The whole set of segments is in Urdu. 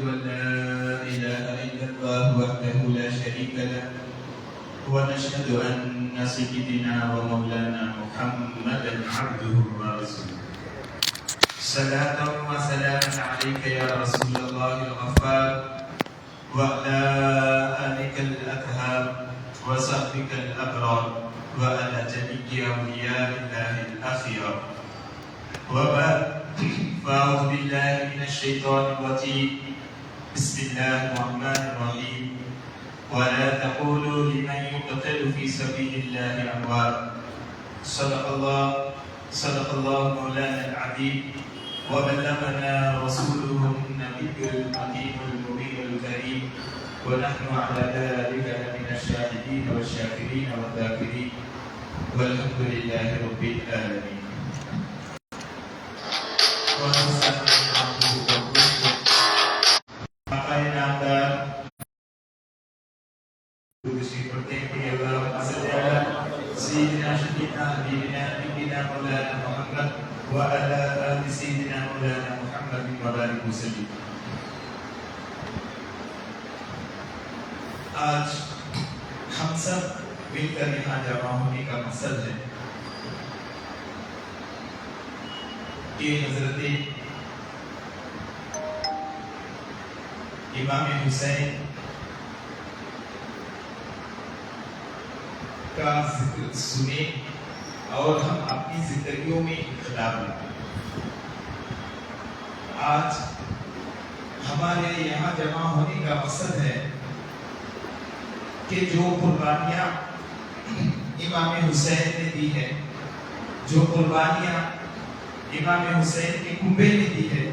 أن لا إله إلا الله وحده لا شريك له ونشهد أن سيدنا ومولانا محمدا عبده ورسوله صلاة وسلاما عليك يا رسول الله الغفار وعلى آلك الأطهار وصحبك الأبرار وعلى جميع أولياء الله الأخيار وبعد فأعوذ بالله من الشيطان الرجيم بسم الله الرحمن الرحيم ولا تقولوا لمن يقتل في سبيل الله أموات صدق الله مولانا العظيم وبلغنا رسوله النبي الحكيم المبين الكريم ونحن على ذلك من الشاهدين والشاكرين والذاكرين والحمد لله رب العالمين. آج ہم سب مل کر یہاں جمع ہونے کا مقصد ہے کہ حضرت امام حسین کا ذکر سنیں اور ہم اپنی زندگیوں میں انقلاب لائیں. آج ہمارے یہاں جمع ہونے کا مقصد ہے کہ جو قربانیاں امام حسین نے دی ہے، جو قربانیاں امام حسین کے کنبے نے دی ہے،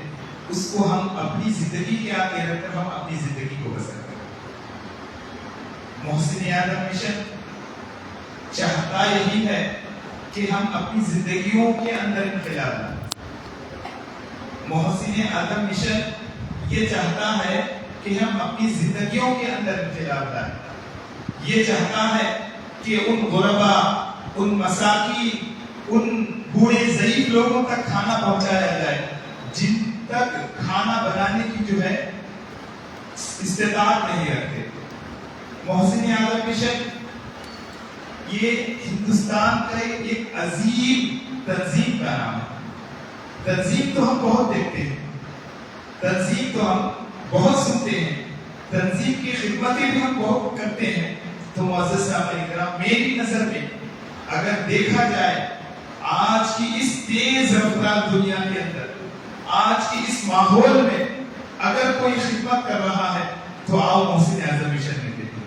اس کو ہم اپنی زندگی کے آگے رکھ کر ہم اپنی زندگی کو بسر کریں. محسن اعظم مشن چاہتا یہی ہے کہ ہم اپنی زندگیوں کے اندر انقلاب لائیں. محسن اعظم مشن یہ چاہتا ہے کہ ہم اپنی زندگیوں کے اندر انقلاب لائیں. یہ چاہتا ہے کہ ان غربا، ان مساکین، ان بوڑھے ضعیف لوگوں تک کھانا پہنچایا جائے جن تک کھانا بنانے کی جو ہے استطاعت نہیں رکھتے. محسن اعظم مشن یہ ہندوستان کا ایک عظیم تنظیم کا نام ہے. تنظیم تو ہم بہت دیکھتے ہیں، تنظیم تو ہم بہت سنتے ہیں، تنظیم کی خدمتیں بھی ہم بہت کرتے ہیں. تو معزز صاحب اکرام، میری نظر میں اگر دیکھا جائے آج کی اس تیز رفتار دنیا کے اندر، آج کی اس ماحول میں اگر کوئی خدمت کر رہا ہے تو آؤ محسن اعظم مشن میں دیکھیں.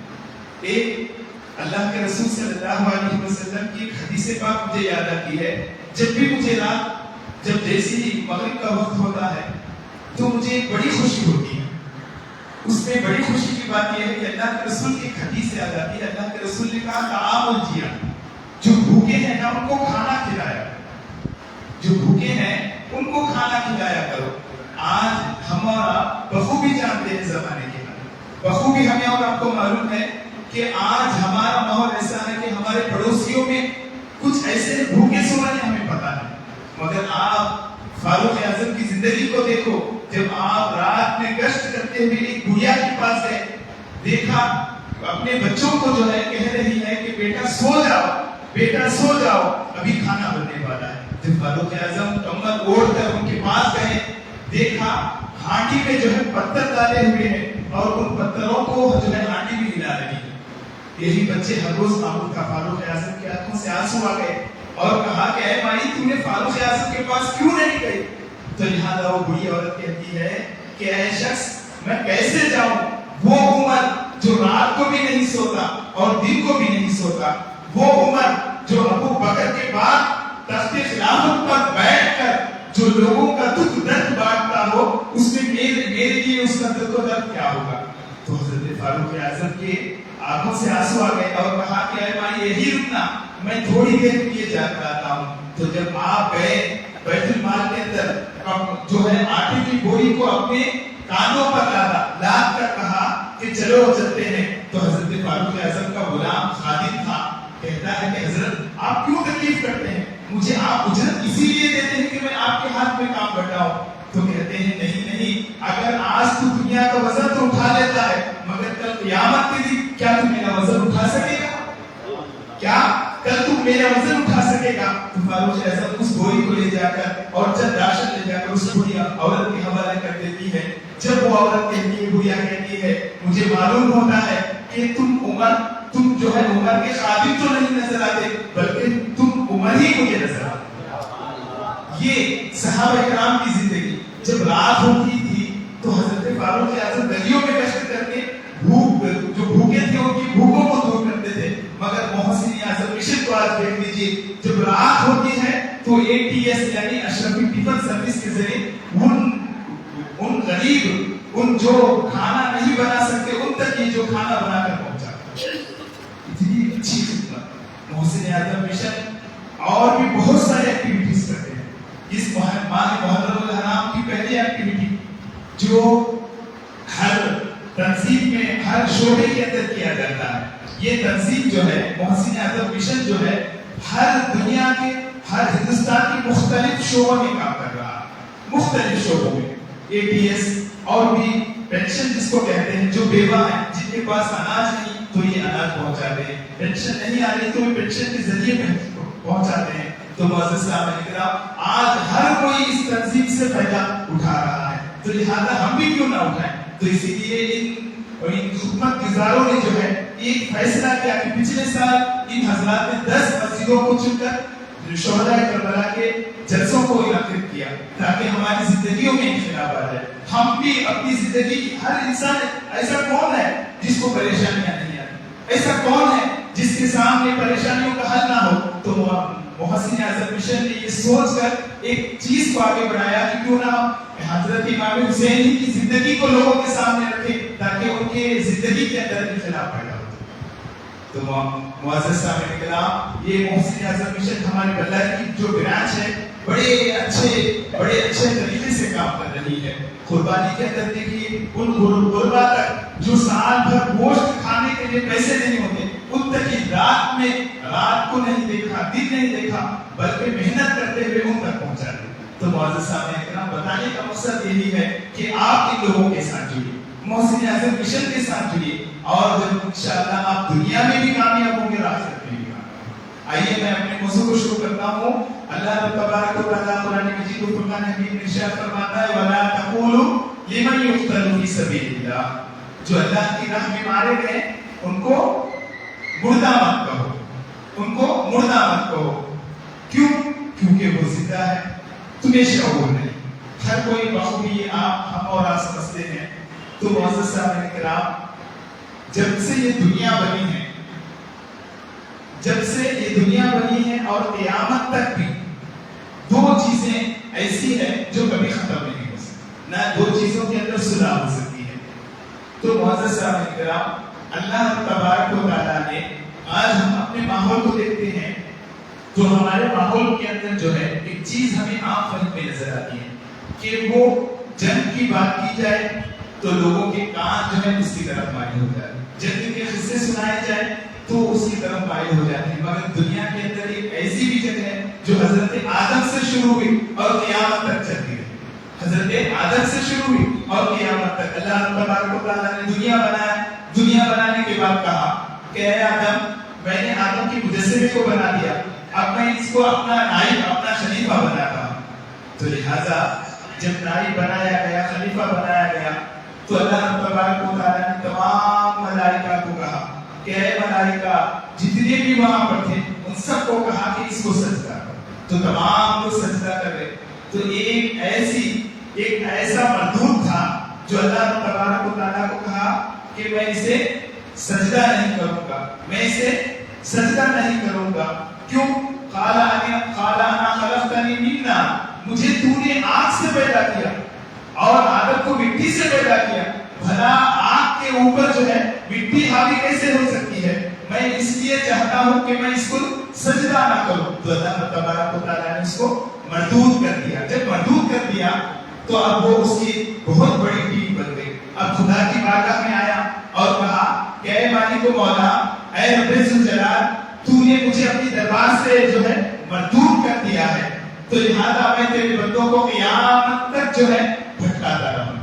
ایک اللہ کے رسول صلی اللہ علیہ وسلم کی ایک حدیث پاک مجھے یاد آتی ہے. جب بھی مجھے رات جب جیسی مغرب کا وقت ہوتا ہے تو مجھے بڑی خوشی ہوتی ہے. اس میں بڑی خوشی کی بات یہ ہے کہ اللہ کے رسول کی ایک حدیث یاد آتی ہے. اللہ کے رسول نے کہا طعام الجیع، جو بھوکے ہیں نا ان کو کھانا کھلایا، جو بھوکے ہیں ان کو کھانا کھلایا کرو. آج ہمارا بخوبی جانتے ہیں زمانے کے حال، بخوبی ہمیں اور آپ کو معلوم ہے کہ آج ہمارا ماحول ایسا ہے کہ ہمارے پڑوسیوں میں کچھ ایسے بھوکے سو رہے ہیں ہمیں پتا ہے. مگر آپ فاروق اعظم کی زندگی کو دیکھو. جب آپ رات میں گشت کرتے ہوئے ایک بڑھیا کے پاس گئے، دیکھا اپنے بچوں کو جو ہے کہہ رہی ہے کہ بیٹا سو جاؤ، بیٹا سو جاؤ، ابھی کھانا بننے والا ہے. جب فاروق اعظم کمبل اوڑھ کر ان کے پاس گئے، دیکھا ہانڈی میں جو ہے پتھر ڈالے ہوئے ہیں اور ان پتھروں کو جو ہے ہانڈی بھی ہلا رہی ہے. یہی بچے ہر روز معمول کا فاروق اعظم کے آنکھوں سے آنسو آ گئے اور کہا کہ اے مائی تم نے فاروق اعظم کے پاس کیوں نہیں گئی؟ تو یہاں وہ بڑی عورت کہتی ہے کہ اے شخص میں کیسے جاؤں؟ وہ عمر جو رات کو بھی نہیں سوتا اور دن کو بھی نہیں سوتا، وہ عمر جو ابو بکر کے بعد تخت خلافت پر بیٹھ کر جو لوگوں کا دکھ درد بانٹتا ہو، اس میں میرے لیے اس کا دکھ و درد کیا ہوگا؟ تو حضرت فاروق اعظم کے آنکھوں سے آنسو آ گئے اور کہا کہ اے ماں یہی رکنا، میں تھوڑی دیر کے لیے جاتا آتا ہوں. تو جب آپ گئے بیت المال کے اندر جو ہے آٹے کی بوری کو اپنے کانوں پر لاد کر کہا کہ چلو چلتے ہیں. تو حضرت فاروق اعظم کا غلام خادم تھا، کہتا ہے کہ حضرت آپ کیوں تکلیف کرتے ہیں؟ مجھے آپ اجرت اسی لیے دیتے ہیں کہ میں آپ کے ہاتھ میں کام کرتا ہوں. تو کہتے ہیں نہیں، اگر آج تو دنیا کا وزن تو اٹھا لیتا ہے مگر کل قیامت کے دن کیا تو میرا وزن اٹھا سکے گا؟ کیا کل تم میرا وزن اٹھا سکے گا؟ تو فاروق اعظم اس بوری کو لے جا کر اور چند راشن لے جا کر اس بوڑھی عورت کے حوالے کر دیتی ہے. جب وہ عورت کہتی ہے, بڑھیا کہتی ہے, مجھے معلوم ہوتا ہے کہ تم جو ہے عمر کے خادم تو نہیں نظر آتے بلکہ تم عمر ہی مجھے نظر آتے. یہ صحابہ کرام کی زندگی. جب رات ہوتی تھی تو حضرت فاروق اعظم گلیوں میں گشت کر کے جو بھوکے تھے ان کی بھوکوں کو دور کرتے تھے. مگر محسن اعظم مشن کو آج دیکھ لیجیے, جب رات ہوتی ہے تو ATS یعنی اشرفی ٹفن سروس کے ذریعے ان غریب, ان جو کھانا نہیں بنا سکتے ان تک یہ جو کھانا بنا کر پہنچا. اتنی اچھی خدمت محسن اعظم مشن. اور بھی بہت سارے ایکٹیویٹیز کرتے ہیں. اس ماہ محرم الحرام کی پہلی ایکٹیویٹی جو ہر تنظیم میں ہر شعبے کے اندر کیا جاتا ہے, یہ تنظیم جو ہے محسن اعظم مشن جو ہے ہر دنیا کے ہر ہندوستان کے مختلف شعبوں میں کام کر رہا ہے. مختلف شعبوں میں ATS اور بھی پینشن جس کو کہتے ہیں, جو بیوہ ہیں جن کے پاس اناج نہیں تو یہ اناج پہنچاتے ہیں, پینشن نہیں آ رہی تو وہ پینشن کے ذریعے میں پہنچاتے ہیں. تو معزز صاحب کرام, آج ہر کوئی اس تنظیم سے فائدہ اٹھا رہا ہے, تو لہذا ہم بھی کیوں نہ اٹھائیں. تو اسی لیے ان خدمت گزاروں نے جو ہے ایک فیصلہ کیا کہ پچھلے سال ان حضرات نے 10 مسجدوں کو چن کر شہداء کربلا کے جلسوں کو منعقد کیا تاکہ ہماری زندگیوں میں انقلاب آ جائے. ہم بھی اپنی زندگی, ہر انسان, ایسا کون ہے جس کو پریشانیاں نہیں آتی؟ ایسا کون ہے جس کے سامنے پریشانیوں کا حل نہ ہو؟ تو محسن اعظم مشن نے یہ سوچ کر ایک چیز کو آگے بڑھایا کہ کیوں نہ حضرت امام حسین کی زندگی کو لوگوں کے سامنے رکھیں تاکہ ان کے زندگی کے اندر انقلاب پیدا ہو. تو معزز صاحب کرام, یہ محسن اعظم مشن ہمارے بلّہ کی جو برانچ ہے بڑے اچھے طریقے سے کام کر رہی ہے. قربانی کے اندر دیکھیے, ان غربا تک جو سال بھر گوشت کھانے کے لیے پیسے نہیں ہوتے ان تک یہ رات کو نہیں دیکھا, دن نہیں دیکھا, بلکہ محنت کرتے ہوئے ان تک پہنچا دے. تو معزز صاحب کرام, بتانے کا مقصد یہی ہے کہ آپ ان لوگوں کے ساتھ جڑیے, محسن اعظم مشن کے ساتھ جڑیے, اور جب انشاءاللہ آپ دنیا میں بھی کامیاب ہوں گے, آخرت میں بھی کامیاب. آئیے میں اپنے موضوع کو شروع کرتا ہوں. اللہ تبارک و تعالیٰ قرآن مجید و فرقان حمید میں ارشاد فرماتا ہے وَلَا تَقُولُوا لِمَنْ يُقْتَلُ فِي سَبِيلِ اللَّهِ, جو اللہ کی راہ میں مارے گئے ان کو مردہ مت کہو, ان کو مردہ مت کہو. کیوں؟ کیونکہ وہ زندہ ہے, تمہیں شعور نہیں. ہر کوئی بخوبی ہم اور آپ سمجھتے ہیں. تو معزز صاحب کرام, جب سے یہ دنیا بنی ہے اور قیامت تک بھی 2 چیزیں ایسی ہیں جو کبھی ختم نہیں ہو سکتی, نہ 2 چیزوں کے اندر صلح ہو سکتی ہے. تو معزز صاحب کرام, اللہ تبارک و تعالیٰ نے, آج ہم اپنے ماحول کو دیکھتے ہیں تو ہمارے ماحول کے اندر جو ہے ایک چیز ہمیں عام فہم میں نظر آتی ہے کہ وہ جنگ کی بات کی جائے تو لوگوں کے کان جو ہے اس کی طرف مائل ہو جائے, جنگ کے قصے سنائے جائے تو اس کی طرف مائل ہو جاتے ہیں. مگر دنیا کے اندر ایک ایسی بھی جگہ ہے جو حضرت آدم سے شروع ہوئی اور قیامت تک چلتی رہی. حضرت آدم سے شروع ہوئی اور قیامت تک. اللہ تبارک و تعالیٰ نے دنیا بنایا, دنیا بنانے کے بعد کہا کہ اے آدم, میں نے آدم کے مجسمے کو بنا دیا, اب میں اس کو اپنا نائب, اپنا خلیفہ بناتا ہوں. تو لہذا جب نائب بنایا گیا, خلیفہ بنایا گیا, تو اللہ تبارک و تعالیٰ نے تمام ملائکہ کو کہا کہ اے ملائکہ, جتنے بھی وہاں پر تھے ان سب کو کہا کہ اس کو سجدہ کرو. تو تمام لوگ سجدہ کر گئے. تو ایک ایسا مردود تھا جو اللہ تبارک و تعالیٰ کو کہا کہ میں اسے سجدہ نہیں کروں گا, میں اسے سجدہ نہیں کروں گا. کیوں؟ قال انا خلقتنی من نار, مجھے تو نے آگ سے پیدا کیا اور آدم کو مٹی سے پیدا کیا. بھلا آگ کے اوپر جو ہے مٹی حاوی کیسے ہو سکتی ہے؟ میں اس لیے چاہتا ہوں کہ میں اس کو سجدہ نہ کروں. تو اللہ تبارک و تعالیٰ نے اس کو مردود کر دیا. جب مردود کر دیا تو اب وہ اس کی بہت بڑی ٹیم بن گئی. اب خدا کی بارگاہ میں آیا اور کہا کہ اے مالک و مولا, اے رب ذوالجلال, تو نے مجھے اپنی دربار سے جو ہے مردود کر دیا ہے, تو لہذا میں تیرے بندوں کو قیامت تک جو ہے بھٹکاتا رہوں.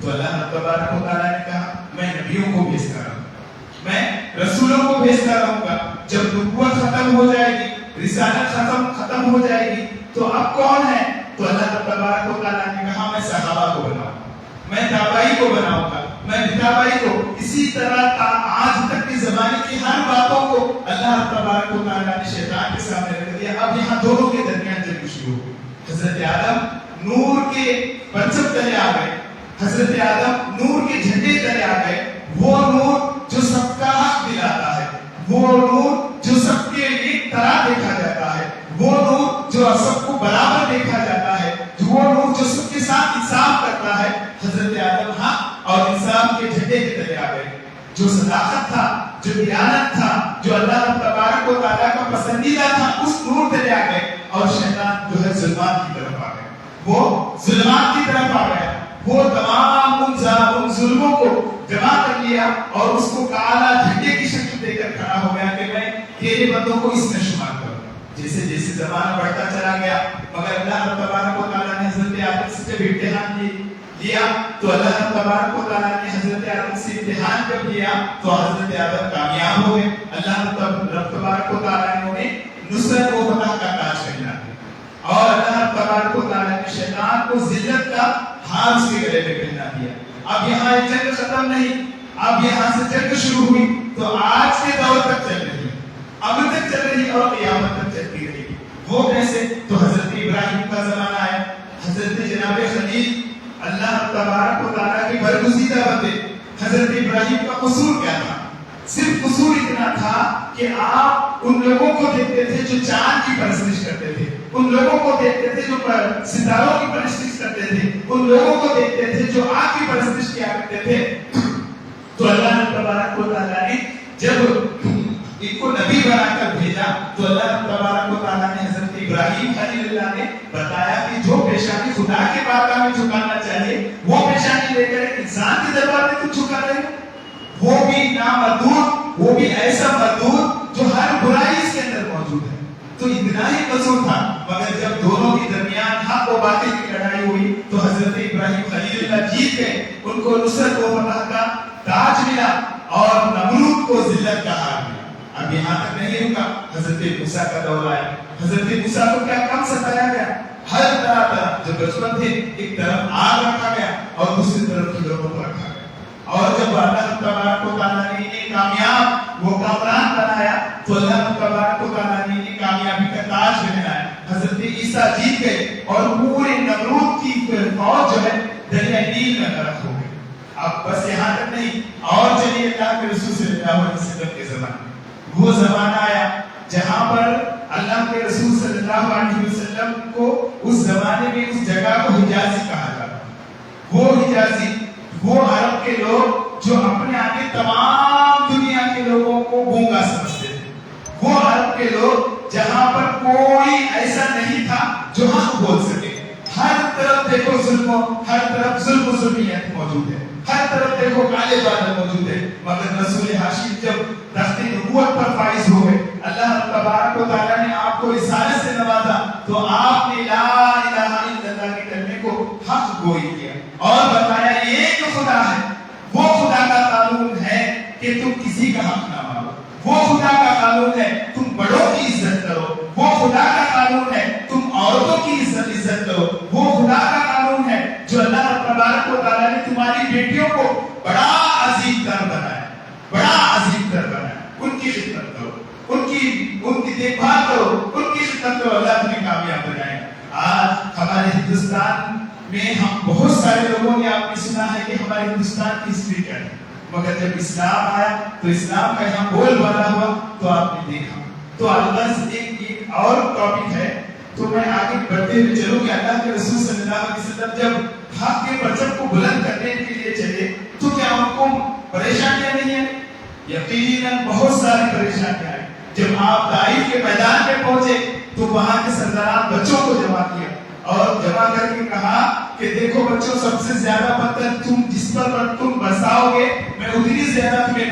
تو اللہ تبارک و تعالیٰ نے کہا میں نبیوں کو بھیجتا رہوں گا، میں رسولوں کو بھیجتا رہوں گا. جب نبوت ختم ہو جائے گی، رسالت ختم ہو جائے گی، تو اب کون ہے؟ تو اللہ تبارک و تعالیٰ نے کہا میں صحابہ کو بناؤں گا، میں تابعی کو بناؤں گا، میں تابعی کو. اسی طرح آج تک کے زمانے کی ہر باتوں کو اللہ تبارک و تعالیٰ نے شیطان کے سامنے رکھ دیا. اب یہاں دونوں کے درمیان جنگ شروع ہو. حضرت آدم نور کے پرچم تلے آ گئے، حضرت آدم نور کے جھنڈے تلے آ گئے. وہ نور جو سب کا حق دلاتا ہے، وہ نور جو سب کے ایک طرح دیکھا جاتا ہے، وہ نور جو سب کو برابر دیکھا جاتا ہے، وہ نور جو سب کے ساتھ انصاف کرتا ہے. حضرت آدم حق اور انصاف کے جھنڈے کے تلے آ گئے. جو صداقت تھا، جو دیانت تھا، جو اللہ تبارک و تعالیٰ کا پسندیدہ تھا، اس نور تلے آ گئے. اور شیطان جو ہے ظلمات کی طرف آ گئے، وہ ظلمات کی طرف آ گیا. وہ تمام ان ظلموں کو جمع کر لیا اور اس کو کالا جھنڈے کی شکل دے کر کھڑا ہو گیا کہ میں تیرے بندوں کو اس میں شمار کروں گا. جیسے جیسے زمانہ بڑھتا چلا گیا، مگر اللہ تبارک و تعالیٰ نے حضرت آدم سے جب امتحان لیا تو اللہ تبارک و تعالیٰ نے حضرت آدم سے امتحان جب لیا تو حضرت آدم کامیاب ہوئے. اللہ تبارک و تعالیٰ نے انہیں نصرت و فتح کا تاج پہنا دیا اور اللہ تبارک و تعالیٰ نے شیطان کو ذلت کا ہار اس کے گلے میں پہنا دیا. اب یہاں یہ جنگ ختم نہیں، اب یہاں سے جنگ شروع ہوئی تو آج کے دور تک چل رہی، اب تک چل رہی اور قیامت تک چلتی رہے گی. وہ کیسے؟ تو حضرت ابراہیم کا زمانہ ہے، حضرت جناب خلیل اللہ تبارک و تعالیٰ کے برگزیدہ بندے. حضرت ابراہیم کا قصور کیا تھا؟ صرف قصور اتنا تھا کہ آپ ان لوگوں کو دیکھتے تھے جو چاند کی پرستش کرتے تھے، ان لوگوں کو دیکھتے تھے جو ستاروں کی پرستش کرتے تھے، ان لوگوں کو دیکھتے تھے جو آگ کی پرستش کیا کرتے تھے. تو اللہ تبارک و تعالیٰ نے جب ان کو نبی بنا کر بھیجا تو اللہ تبارک و تعالیٰ نے حضرت ابراہیم خلیل اللہ نے بتایا کہ جو پیشانی خدا کے بارگاہ میں جھکانا چاہیے وہ پیشانی لے کر انسان کے دربار میں کچھ جھکا رہے، وہ بھی نامردود، وہ بھی ایسا مردود جو ہر برائی اس کے اندر موجود ہے. تو اتنا ہی قصور تھا، مگر جب دونوں کے درمیان حق و باطل کی لڑائی ہوئی تو حضرت ابراہیم خلیل اللہ جیت گئے. ان کو نصرت و فتح کا تاج ملا اور نمرود کو ذلت کا ہار ملا. اب یہاں تک نہیں رکا، حضرت موسیٰ کا دور آیا. حضرت موسیٰ کو کیا کم ستایا گیا، ہر طرح جو دشمن تھے ایک طرف آگ رکھا گیا اور دوسری طرف کی لوگوں کو رکھا گیا. اور جب اللہ تبارک و تعالیٰ نے انہیں کامیاب وہ کامران بنایا تو اللہ تبارک و تعالیٰ نے انہیں کامیابی کا تاج پہنایا. حضرت عیسیٰ جیت گئے اور پورے نمرود کی فوج جو ہے دریا نیل میں غرق ہو گئی. اب بس یہاں تک نہیں، اور چلیے اللہ کے رسول صلی اللہ علیہ وسلم کے زمانے وہ زمانہ آیا جہاں پر اللہ کے رسول صلی اللہ علیہ وسلم کو اس زمانے میں اس جگہ کو حجازی کہا جاتا. وہ حجازی وہ عرب کے لوگ جو اپنے آگے تمام دنیا کے لوگوں کو گونگا سمجھتے تھے، وہ عرب کے لوگ جہاں پر کوئی ایسا نہیں تھا جو حق بول سکے. ہر طرف دیکھو ظلم، ہر طرف ظلم و ظلمیت موجود ہے، ہر طرف دیکھو کالے بادل موجود ہے. مگر رسول ہاشم جب تخت نبوت پر فائز ہوئے، اللہ تبارک و تعالیٰ نے آپ کو رسالت سے نوازا تو آپ نے لا الہ الا اللہ کے کلمے کو حق گوئی کیا اور بتایا ایک خدا ہے. وہ خدا کا قانون ہے کہ تم کسی کا حق نہ مانو، وہ خدا کا قانون ہے تم بڑوں کی عزت کرو، وہ خدا کا قانون ہے تم عورتوں کی عزت کرو، وہ خدا کا قانون ہے جو اللہ تبارک و تعالیٰ نے تمہاری بیٹیوں کو بڑا عظیم تر بنایا، بڑا عظیم تر بنایا. ان کی خدمت کرو، ان کی دیکھ بھال کرو، ان کی خدمت کرو، اللہ تمہیں کامیاب بنائے. آج ہمارے ہندوستان میں ہم بہت سارے لوگوں نے آپ نے سنا ہے کہ ہمارے ہندوستان کی ہسٹری کیا ہے، مگر جب اسلام آیا تو اسلام کا یہاں بول بالا ہوا تو آپ نے دیکھا. تو اللہ ایک اور ٹاپک ہے تو میں آگے بڑھتے ہوئے چلوں کہ اللہ کے رسول صلی اللہ علیہ وسلم جب حق کے پرچم کو بلند کرنے کے لیے چلے تو کیا ان کو پریشانیاں نہیں ہیں؟ یقیناً بہت ساری پریشانیاں آئی. جب آپ طائف کے میدان میں پہنچے تو وہاں کے سرداران بچوں کو جمع کیا اور جمع کر کے کہا کہ دیکھو بچوں، سب سے زیادہ پتھر تم جس پر تم برساؤ گے میں اتنی زیادہ تمہیں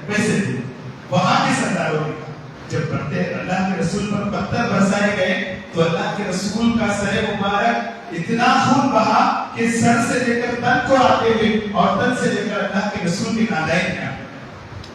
پیسے دوں. وہاں کے سرداروں نے کہا جب اللہ کے رسول پر پتھر برسائے گئے تو اللہ کے رسول کا سر مبارک اتنا خون بہا کہ سر سے لے کر تن کو آتے ہوئے اور تن سے لے کر اللہ کے رسول کے نالین میں آتے.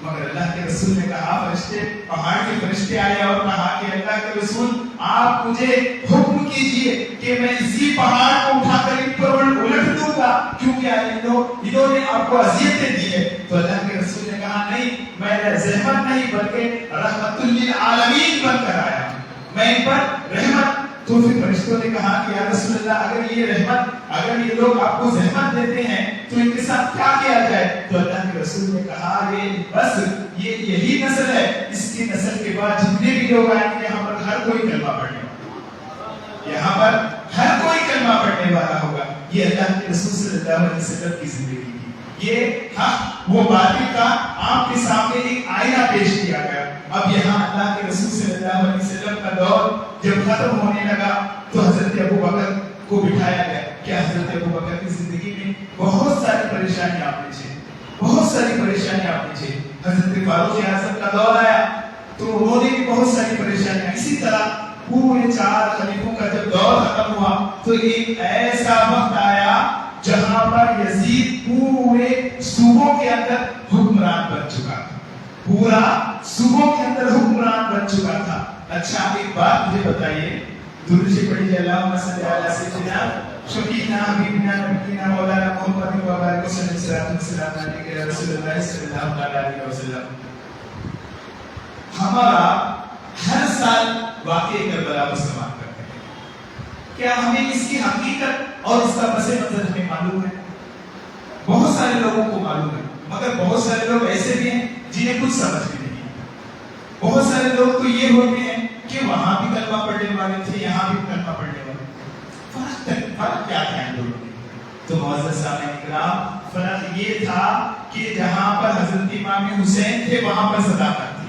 مگر اللہ کے رسول نے کہا, فرشتے پہاڑ کے فرشتے آئے اور کہا کہ اللہ کے رسول آپ مجھے حکم کیجئے کہ میں اسی پہاڑ کو اٹھا کر ان پر الٹ دوں گا, کیونکہ انہوں نے آپ کو اذیتیں دی ہے. تو اللہ کے رسول نے کہا نہیں, میں رحمت نہیں بلکہ رحمت للعالمین بن کر آیا ہوں, میں ان پر رحمت. تو پھر فرشتوں نے کہا کہ یا رسول اللہ, اگر یہ رحمت, اگر یہ لوگ آپ کو زحمت دیتے ہیں تو ان کے ساتھ کیا کیا جائے؟ تو اللہ کے رسول نے کہا یہ بس یہی نسل ہے, اس کی نسل کے بعد جتنے بھی لوگ آئیں گے یہاں پر ہر کوئی کلمہ پڑھنے والا, یہاں پر ہر کوئی کلمہ پڑھنے والا ہوگا. یہ اللہ کے رسول صلی اللہ علیہ وسلم کی زندگی کی, یہ حق وہ باطل کا آپ کے سامنے ایک آئینہ پیش کیا گیا. اب یہاں اللہ کے رسول صلی اللہ علیہ وسلم کا دور جب ختم ہونے لگا تو حضرت ابو بکر کو بٹھایا گیا کہ حضرت ابو بکر کی زندگی میں بہت ساری پریشانیاں آپ نے جھیلی, بہت ساری پریشانیاں آپ نے جھیلی. حضرت فاروق اعظم کا دور آیا تو انہوں نے بھی بہت ساری پریشانیاں. اسی طرح پورے 4 خلیفوں کا جب دور ختم ہوا تو ایک ایسا وقت آیا جہاں پر یزید پورے صوبوں کے اندر حکمران بن چکا تھا, پورا صوبوں کے اندر حکمران بن چکا تھا. اچھا ایک بات مجھے بتائیے, درود سے پڑھیے اللہم صلی علی سیدنا شفیعنا حبیبنا نبینا مولانا محمد و بارک وسلم علیہ یا رسول اللہ صلی اللہ علیہ وسلم. ہمارا ہر سال واقعہ کربلا کو سماعت کرتے ہیں, کیا ہمیں اس کی حقیقت اور اس کا پس منظر ہمیں معلوم ہے؟ بہت سارے لوگوں کو معلوم ہے, مگر بہت سارے لوگ ایسے بھی ہیں جنہیں کچھ سمجھ بھی نہیں. بہت سارے لوگ تو یہ ہوتے ہیں کہ وہاں بھی کلمہ پڑھنے والے تھے, یہاں بھی کلمہ پڑھنے والے. فرق کیا تھا ان لوگوں میں؟ تو معزز سامعین کرام, فرق یہ تھا کہ جہاں پر حضرت امام حسین تھے وہاں پر صداقت تھی,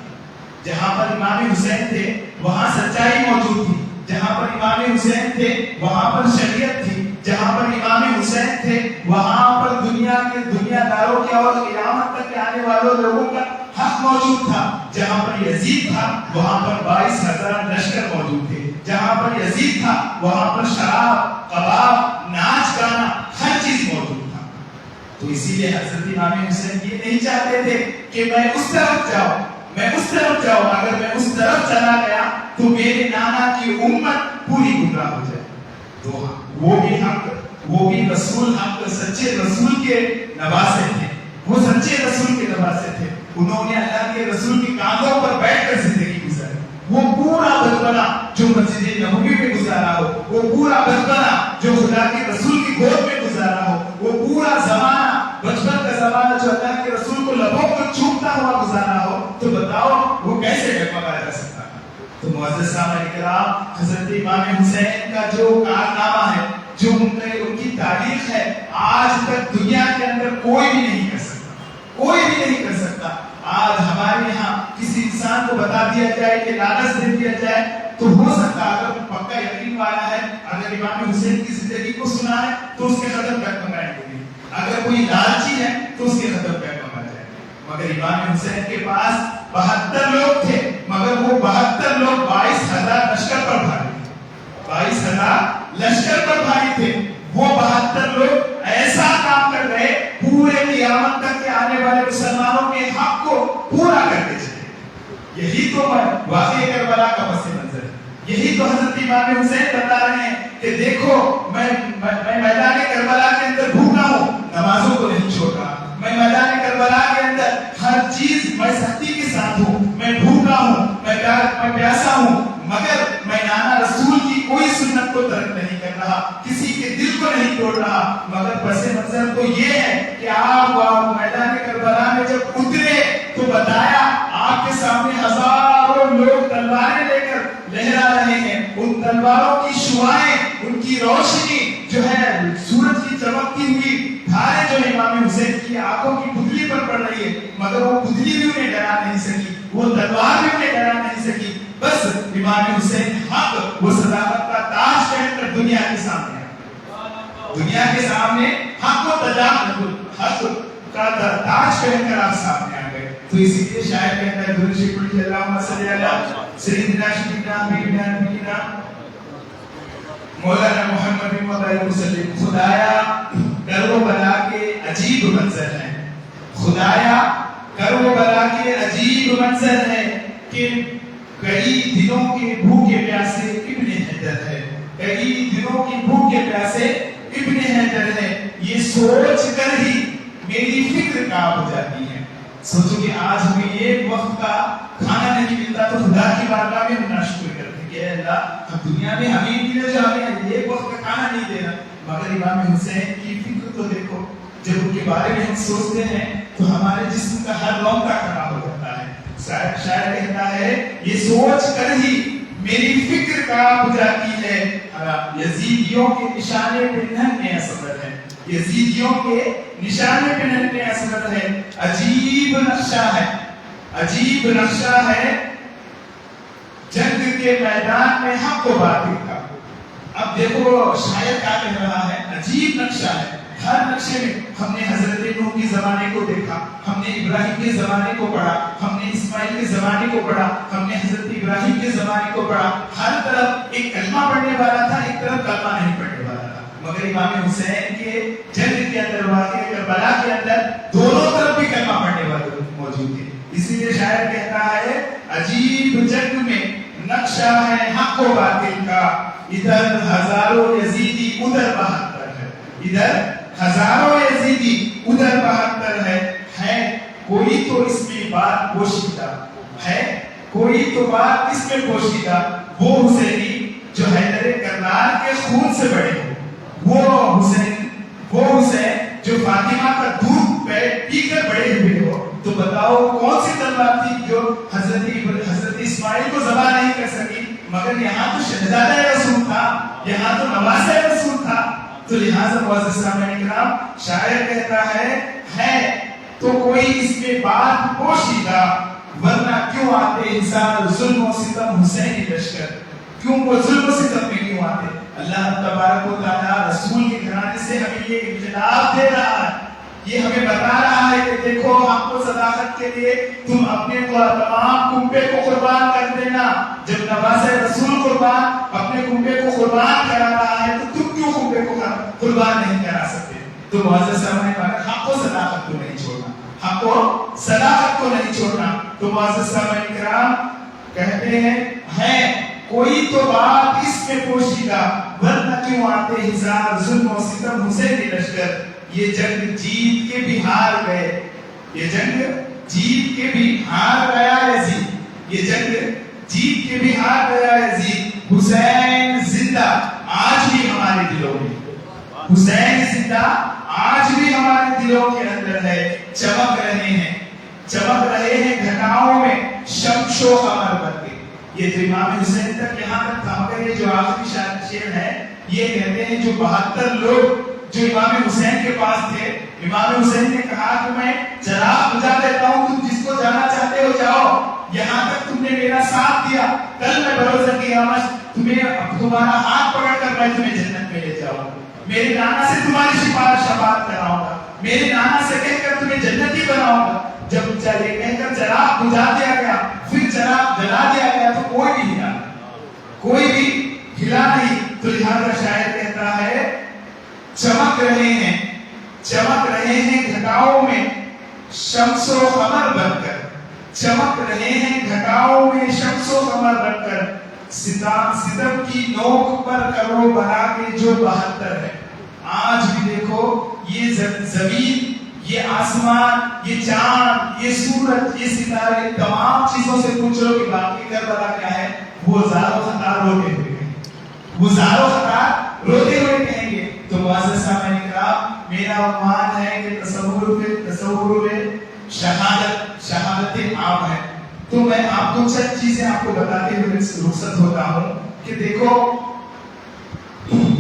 جہاں پر امام حسین تھے وہاں سچائی موجود تھی, جہاں پر امام حسین تھے وہاں پر شریعت تھی, جہاں پر امام حسین تھے وہاں پر دنیا کے دنیا داروں کے اور قیامت تک کے آنے والوں لوگوں کا حق موجود تھا. جہاں پر یزید تھا وہاں پر 22,000 لشکر موجود تھے, جہاں پر یزید تھا وہاں پر شراب, کباب, ناچ گانا ہر چیز موجود تھا. تو اسی لیے حضرت امام حسین یہ نہیں چاہتے تھے کہ میں اس طرف جاؤں, میں اس طرف جاؤں, اگر میں اس طرف چلا گیا تو میرے نانا کی امت پوری گمراہ ہو جائے. تو وہ بھی حق, وہ بھی رسول حق, سچے رسول کے نواسے تھے, وہ سچے رسول کے نواسے تھے. انہوں نے اللہ کے رسول کے کاندھوں پر بیٹھ کر زندگی گزاری. وہ پورا بچپنا جو مسجد نبوی میں گزارا ہو, وہ پورا بچپنا جو خدا کے رسول کی گود میں گزارا ہو, وہ پورا زمانہ بچپن کا زمانہ جو اللہ کے رسول کو لبوں کو چومتا ہوا گزارا ہو, تو بتاؤ وہ کیسے ڈگمگایا جا سکتا ہے؟ تو معزز سامعین کرام, حضرت امام حسین کا جو کارنامہ ہے, جو ان کی تاریخ ہے, آج تک دنیا کے اندر کوئی بھی نہیں کر سکتا, کوئی بھی نہیں کر سکتا. آج ہمارے یہاں کسی انسان کو بتا دیا جائے کہ لالچ دے دیا جائے تو ہو سکتا ہے, اگر پکا یقین والا ہے, اگر امام حسین کی زندگی کو سنا ہے تو اس کے قدم ڈگمگائیں گے. اگر کوئی لالچی ہے تو اس کے قدم ڈگمگا جائے گا. مگر امام حسین کے پاس 72 لوگ تھے, مگر وہ 72 لوگ 22,000 لشکر پر بھاری تھے, 22,000 لشکر پر بھاری تھے. وہ 72 لوگ ایسا کام کر رہے پورے قیامت تک کے آنے والے مسلمانوں کے حق کو پورا کرتے چلے. یہی تو واقعہ کربلا کا پس منظر ہے. یہی تو حضرت امام حسین بتا رہے ہیں کہ دیکھو میں میدان کربلا کے اندر بھوکا ہوں, نمازوں کو نہیں چھوڑ رہا. میں میدان کربلا کے اندر ہر چیز میں سختی کے ساتھ ہوں, میں بھوکا ہوں, میں پیاسا ہوں, مگر میں نانا رسول کی کوئی سنت کو ترک نہیں کر رہا, کسی کے دل کو نہیں توڑ رہا. مگر پس منظر تو یہ ہے کہ آپ میدان کربلا میں جب اترے تو بتایا آپ کے سامنے ہزاروں لوگ تلواریں لے کر لہرا رہے ہیں. ان تلواروں کی شعاعیں, ان کی روشنی جو ہے سورج کی چمکتی ہوئی دھاریں جو امام حسین کی آنکھوں کی پتلی پر پڑ رہی ہے, مگر وہ پتلی بھی انہیں ڈرا نہیں سکی, وہ تلوار بھی انہیں ڈرا نہیں سکی. بس امام حسین حق وہ صداقت کا تاج پہن کر دنیا کے سامنے, دنیا کے سامنے حق و تجاوز, حق کا تاج پہن کر آپ سامنے آ گئے. تو اسی لیے شاعر کہتا ہے درود شریف پڑھیے اللہم صلی علی سیدنا شفیعنا حبیبنا نبینا مولانا محمد محمد وعلیہ وسلم خدایا کربلا کے عجیب منظر ہے، خدایا کربلا کے عجیب منظر ہے کہ کئی دنوں کے بھوکے پیاسے ابن حیدر ہے، کئی دنوں کے بھوکے پیاسے ابن حیدر ہے، یہ سوچ کر ہی میری فکر کام ہو جاتی ہے۔ سوچو کہ آج ہمیں ایک وقت کا کھانا نہیں ملتا تو خدا کی بارگاہ میں ہم ناشکر کرتے ہیں کہ اے اللہ ہم دنیا میں ہمیں بھی جو ہمیں ایک وقت کا کھانا نہیں دینا، مگر امام حسین کی فکر تو دیکھو، جب ان کے بارے میں ہم سوچتے ہیں تو ہمارے جسم کا ہر رونقہ کھڑا ہو جاتا ہے۔ شاعر کہتا ہے یہ سوچ کر ہی میری فکر کام ہو جاتی ہے، یزیدیوں کے نشانے پہ ننھے اثر ہے، یزیدیوں کے نشانے پہ ننھے اثر ہے۔ عجیب نقشہ ہے، عجیب نقشہ ہے جنگ کے میدان میں حق و باطل کا۔ اب دیکھو شاعر کیا کہہ رہا ہے، عجیب نقشہ ہے۔ ہر نقشے میں ہم نے حضرت نوح کے زمانے کو دیکھا، ہم نے ابراہیم کے زمانے کو پڑھا، ہم نے اسماعیل کے زمانے کو پڑھا، ہم نے حضرت ابراہیم کے زمانے کو پڑھا۔ ہر طرف ایک کلمہ پڑھنے والا تھا، ایک طرف کلمہ نہیں پڑھنے والا تھا، مگر امام حسین کے جنگ کے اندر، واقعہ کربلا کے اندر دونوں طرف بھی کلمہ پڑھنے والے موجود تھے۔ اسی لیے شاعر کہتا ہے عجیب جنگ میں نقشہ ہے حق و باطل کا، ادھر ہزاروں یزیدی ادھر 72 ہے، ادھر ہزاروں یزیدی ادھر 72 ہے کوئی تو اس میں بات پوشیدہ ہے، کوئی تو بات اس میں پوشیدہ، وہ حسینی جو حیدر کرار کے خون سے بڑے ہو، وہ حسین جو فاطمہ کا دودھ پی کر بڑے ہوئے ہو، تو بتاؤ کون سی تلوار تھی جو حضرت اسماعیل کو ذبح نہیں کر سکی، مگر یہاں تو شہزادہ رسول تھا، یہاں تو نواز رسول تھا۔ تو لہٰذا معزز سامعین کرام، شاعر کہتا ہے تو کوئی اس میں بات پوشیدہ، ورنہ کیوں آتے حساب ظلم و ستم حسینی لشکر، کیوں وہ ظلم و ستم میں کیوں آتے؟ اللہ تبارک و تعالیٰ رسول کے گھرانے سے ہمیں یہ اختلاف دے رہا ہے، یہ ہمیں بتا رہا ہے کہ دیکھو ہم کو صداقت کے لیے تم اپنے تمام کنبے کو قربان کر دینا، جب نواز رسول قربان اپنے کنبے کو قربان کرا رہا ہے تو تم کیوں کنبے کو قربان نہیں کرا سکتے؟ تو معزز سامعین حق و صداقت کو نہیں چھوڑنا، حق و صداقت کو نہیں چھوڑنا۔ تو معزز سامعین کرام کہتے ہیں کوئی تو بات اس میں پوشیدہ، ورنہ کیوں آتے ہزار ظلم و ستم حسینی لشکر۔ یہ جنگ جیت کے بھی ہار گئے، یہ جنگ جیت کے بھی ہار گیا یزید، یہ جنگ جیت کے بھی ہار گیا یزید۔ حسین زندہ آج بھی ہمارے دلوں میں، حسین زندہ آج بھی ہمارے دلوں کے اندر ہے، چمک رہے ہیں گھٹاؤں میں شمس و قمر بن کے۔ یہ تو امام حسین تک یہاں تک تھا، مگر یہ جو آخری شعر ہے یہ کہتے ہیں جو 72 لوگ جو امام حسین کے پاس تھے، امام حسین نے کہا کہ میں چراغ بجھا دیتا ہوں، تم جس کو جانا چاہتے ہو جاؤ، یہاں تک تم نے میرا ساتھ دیا، کل میں بروز قیامت تمہارا ہاتھ پکڑ کر میں تمہیں جنت میں لے جاؤں گا، میرے نانا سے تمہاری شفاعت کراؤں گا، میرے نانا سے کہہ کر تمہیں جنتی بناؤں گا۔ جب یہ کہہ کر چراغ بجھا دیا گیا، پھر چراغ جلا دیا گیا تو کوئی بھی ہلا نہیں۔ تو لہذا شاعر کہتا ہے چمک رہے ہیں گھٹاؤں میں شمس و قمر بن کر، چمک رہے ہیں گھٹاؤں میں شمس و قمر بن کر، ستم کی نوک پر کرو بنا کے جو 72 ہے۔ آج بھی دیکھو یہ زمین، یہ آسمان، یہ چاند، یہ سورج، یہ ستارے، تمام چیزوں سے پوچھ لو کہ باقی کربلا کیا ہے، وہ زارو خطار روتے ہوئے کہیں گے، وہ زارو خطار روتے ہوئے کہیں گے۔ تو معزز سامعین کرام میرا عنوان ہے کہ تصور شہادت عام ہے۔ تو میں آپ کو چند چیزیں آپ کو بتاتے ہوئے رخصت ہوتا ہوں کہ دیکھو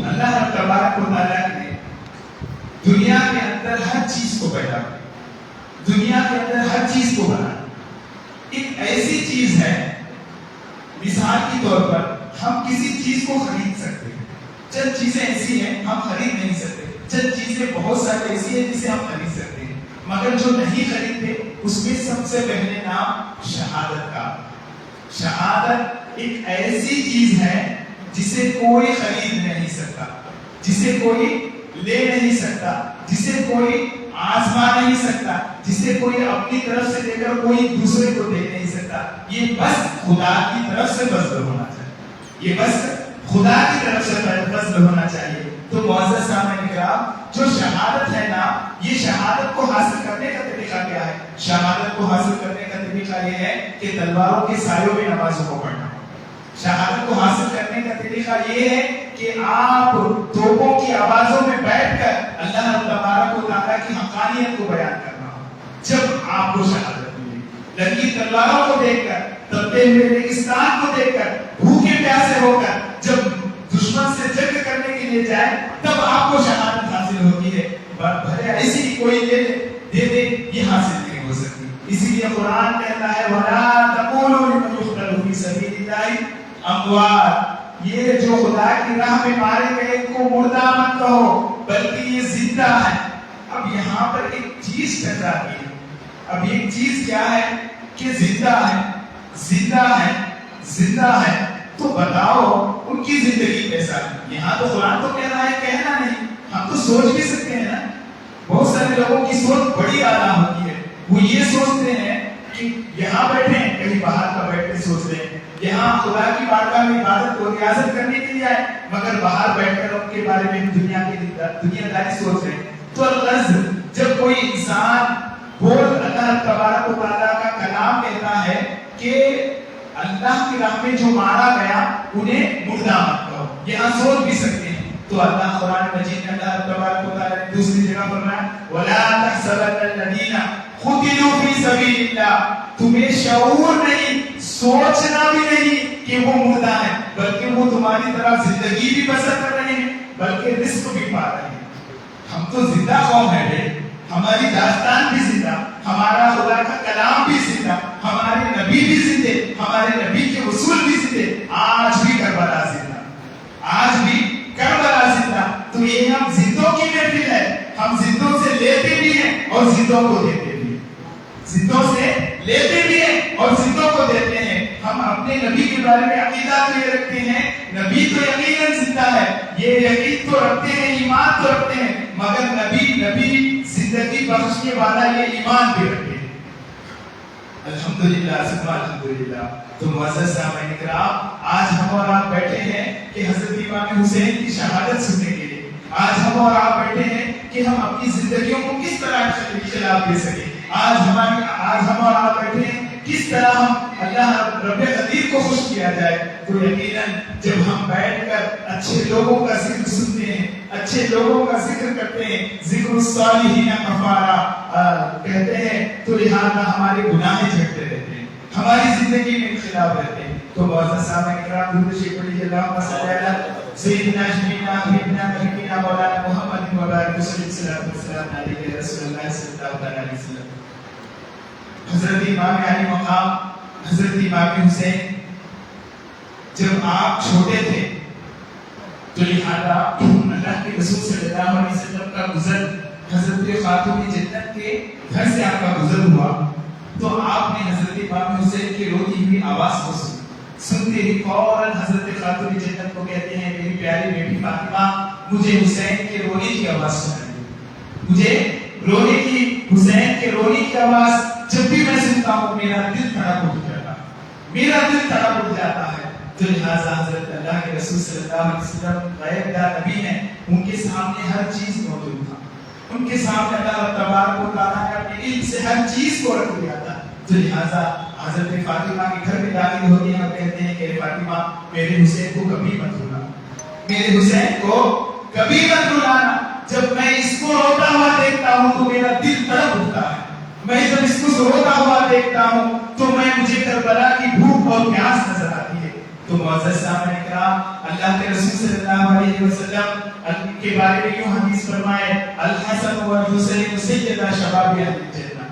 اللہ تبارک و تعالیٰ نے دنیا کے اندر ہر چیز کو پیدا کیا، دنیا کے اندر ہر چیز کو بنایا۔ ایک ایسی چیز ہے، مثال کے طور پر ہم کسی چیز کو خرید سکتے ہیں، چند چیزیں ایسی ہیں ہم خرید نہیں سکتے، چند چیزیں بہت ساری ایسی ہیں جسے ہم خرید سکتے ہیں، مگر جو نہیں خریدتے اس میں سب سے پہلے نام شہادت کا۔ شہادت ایک ایسی چیز ہے جسے کوئی خرید نہیں سکتا، جسے کوئی لے نہیں سکتا، جسے کوئی آزما نہیں سکتا، جسے کوئی اپنی طرف سے دے کر کوئی دوسرے کو دے نہیں سکتا، یہ بس خدا کی طرف سے فضل ہونا چاہیے، یہ بس خدا کی طرف سے فضل ہونا چاہیے۔ تو معزز سامعین کرام، جو شہادت ہے نا، یہ شہادت کو حاصل کرنے کا طریقہ کیا ہے؟ شہادت کو حاصل کرنے کا طریقہ یہ ہے کہ تلواروں کے سایوں میں نمازوں کو پڑھنا۔ شہادت کو حاصل کرنے کا طریقہ یہ ہے کہ آپ توپوں کی آوازوں میں بیٹھ کر اللہ تبارک و تعالیٰ کی حقانیت کو بیان کرنا ہو۔ جب آپ کو شہادت ملی، لگی تلواروں کو دیکھ کر، تپتے ہوئے ریگستان کو دیکھ کر، بھوکے پیاسے ہو کر جب دشمن سے جنگ کرنے کے لیے جائے، تب آپ کو شہادت حاصل ہوتی ہے۔ بھلے ایسی کوئی دے دے، یہ حاصل نہیں ہو سکتی۔ اسی لیے قرآن کہتا ہے وَلَا تَقُولُوا لِمَنْ يُقْتَلُ فِي سَبِيلِ اللَّهِ اموات، یہ جو خدا کی راہ میں مارے گئے کو مردہ مت کہو بلکہ یہ زندہ ہے۔ اب یہاں پر ایک چیز ٹکراتی ہے، اب ایک چیز کیا ہے کہ زندہ ہے، زندہ ہے، زندہ ہے، تو بتاؤ ان کی زندگی کیسا ہے؟ یہاں تو قرآن تو کہہ رہا ہے، کہنا نہیں، ہم تو سوچ بھی سکتے ہیں نا۔ بہت سارے لوگوں کی سوچ بڑی اعلیٰ ہوتی ہے، وہ یہ سوچتے ہیں کہ یہاں بیٹھے ہیں، کہیں باہر کا بیٹھ کے سوچ رہے ہیں، یہاں خدا کی بارگاہ میں عبادت کو ریاضت کرنے کے لیے آئے، مگر باہر بیٹھ کر ان کے بارے میں دنیا داری سوچ رہے ہیں۔ تو الغرض جب کوئی انسان بول اللہ تبارک و تعالیٰ کا کلام کہتا ہے کہ اللہ کی راہ میں جو مارا گیا انہیں مردہ مت کہو، یہاں سوچ بھی سکتے ہیں۔ تو اللہ قرآن مجید میں اللہ تبارک و تعالیٰ نے دوسری جگہ فرمایا وَلَا تَحْسَبَنَّ الَّذِينَ قُتِلُوا فِي سَبِيلِ اللَّهِ، تمہیں شعور نہیں، سوچنا بھی نہیں کہ وہ مردہ ہے، بلکہ وہ تمہاری طرح زندگی بھی بسر کر رہے ہیں، بلکہ رزق بھی پا رہے ہیں۔ ہم تو زندہ قوم ہے، ہماری داستان بھی زندہ، ہمارا خدا کا کلام بھی زندہ، ہمارے نبی بھی زندے، ہمارے نبی کے اصول بھی زندے، آج بھی کربلا زندہ، آج بھی کربلا زندہ۔ تو یہ ہم زندوں کی محفل ہے، ہم زندوں سے لیتے بھی ہیں اور زندوں کو دیتے بھی ہیں، زندوں سے لیتے بھی ہیں اور زندوں کو دیتے ہیں۔ ہم اپنے نبی کے بارے میں عقیدہ تو یہ رکھتے ہیں، نبی تو یقیناً زندہ ہے، یہ یقین تو رکھتے ہیں، ایمان تو رکھتے ہیں، مگر نبی زندگی بخشنے والا یہ ایمان بھی رکھتے ہیں۔ الحمدللہ ثم الحمدللہ۔ تو معزز سامعین کرام، آج ہم اور آپ بیٹھے ہیں کہ حضرت امام حسین کی شہادت سننے کے لیے، آج ہم اور آپ بیٹھے ہیں کہ ہم اپنی زندگیوں کو کس طرح خلاف دے سکیں، آج ہم اور آپ بیٹھے ہیں کس طرح ہم اللہ رب قدیر کو خوش کیا جائے۔ تو یقیناً جب ہم بیٹھ کر اچھے لوگوں کا ذکر سنتے ہیں، اچھے لوگوں کا ذکر کرتے ہیں، ذکر الصالحین کفارہ کہتے ہیں، تو لہٰذا ہمارے گناہ جھڑتے رہتے ہیں، ہماری زندگی میں انقلاب رہتے ہیں۔ تو معزز سامعین کرام، درود شریف پڑھیے اللہم صلی علی سیدنا شفیعنا حبیبنا نبینا مولانا محمد وبارک وسلم علیہ رسول اللہ صلی اللہ علیہ وسلم۔ حضرت امام علی مقام حضرت امام حسین جب آپ چھوٹے تھے تو لہذا اللہ کے رسول صلی اللہ علیہ وسلم کا گزر حضرت خاتون جنت کے گھر سے آپ کا گزر ہوا، تو آپ نے حضرت امام حسین کی روتی ہوئی آواز کو سنتے ہی فوراً حضرت خاتون جنت کو کہتے ہیں میری پیاری بیٹی فاطمہ مجھے حسین کے رونے کی آواز سنائیے، مجھے رونے کی، حسین کے رونے کی آواز جب بھی میں سنتا ہوں میرا دل تڑپ اٹھ جاتا ہے، میرا دل تڑپ اٹھ جاتا ہے۔ تو لہٰذا حضرت اللہ کے رسول صلی اللہ علیہ وسلم غیب دار نبی ہیں، ان کے سامنے ہر چیز موجود تھا، ان کے سامنے اللہ تبارک و تعالیٰ نے اپنے علم سے ہر چیز کو رکھ دیا تھا۔ تو لہٰذا حضرت فاطمہ کے گھر میں داخل ہوتی ہیں اور کہتے ہیں کہ فاطمہ میرے حسین کو کبھی مت بھولانا، میرے حسین کو کبھی مت بھولانا، جب میں اس کو روتا ہوا دیکھتا ہوں تو میرا دل تڑپ اٹھتا ہے، میں جب اس کو روتا ہوا دیکھتا ہوں تو مجھے کربلا کی بھوک اور پیاس نظر آتی ہے۔ تو معزز سامعین کرام، اللہ کے رسول صلی اللہ علیہ وسلم کے بارے میں یوں حدیث فرمائے الحسن والحسین سیدا شباب اہل الجنہ،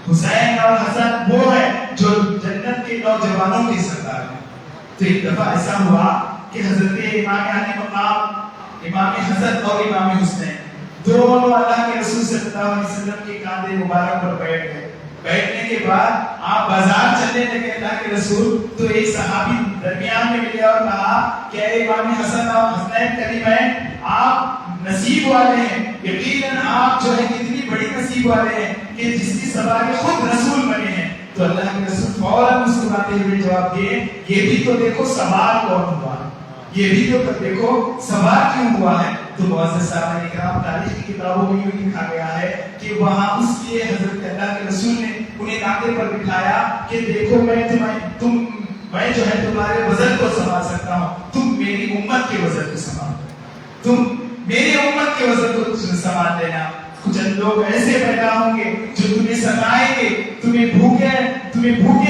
حسین اور حسن وہ ہے جو جنت کے نوجوانوں کے سردار ہیں۔ تو ایک دفعہ ایسا ہوا کہ حضرت امام علی مقام امام حسن اور امام حسین دونوں اللہ کے رسول صلی اللہ علیہ وسلم کے کاندھے مبارک پر بیٹھ بیٹھنے کے بعد آپ بازار چلنے لگے اللہ کے رسول، تو ایک صحابی درمیان میں ملے اور کہا کہ اے امام حسن اور حسنین کریمین، آپ نصیب والے ہیں، یقیناً آپ جو ہے کتنی بڑی نصیب والے ہیں کہ جس کی سواری خود رسول بنے ہیں۔ تو اللہ کے رسول فوراً مسکراتے ہوئے جواب دیے، یہ بھی تو دیکھو سوار کون ہوا ہے، یہ بھی تو دیکھو سوار کیوں ہوا ہے۔ تو معزز صاحب اکرام، تاریخ کی کتابوں میں یوں لکھا گیا ہے کہ وہاں اس لیے حضرت اللہ کے رسول نے انہیں کاندھے پر بٹھایا کہ دیکھو میں جو ہے تمہارے وزن کو سنبھال سکتا ہوں، تم میری امت کے وزن کو سنبھال، تم میری امت کے وزن کو سنبھال لینا۔ کچھ لوگ ایسے پیدا ہوں گے جو تمہیں ستائیں گے، تمہیں بھوکے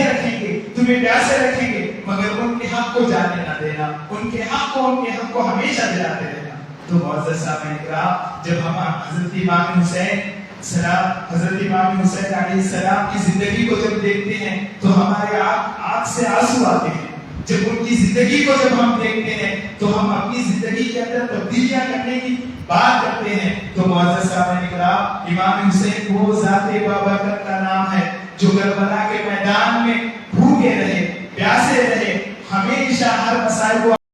رکھیں گے، تمہیں پیاسے رکھیں گے، مگر ان کے حق کو جانے نہ دینا، ان کے حق کو ہمیشہ دلاتے رہنا۔ تو معزز صاحب اکرام، جب ہم حضرت امام حسین علیہ السلام کی زندگی کو جب دیکھتے ہیں تو ہمارے آنکھ سے آنسو آتے ہیں۔ جب ان کی زندگی کو جب ہم دیکھتے ہیں تو ہم اپنی زندگی کے اندر تبدیلیاں کرنے کی بات کرتے ہیں۔ تو معزز صاحب اکرام، امام حسین وہ ذات بابرکت کا نام ہے جو کربلا کے میدان میں بھوکے رہے، پیاسے رہے، ہمیشہ ہر مسائل کو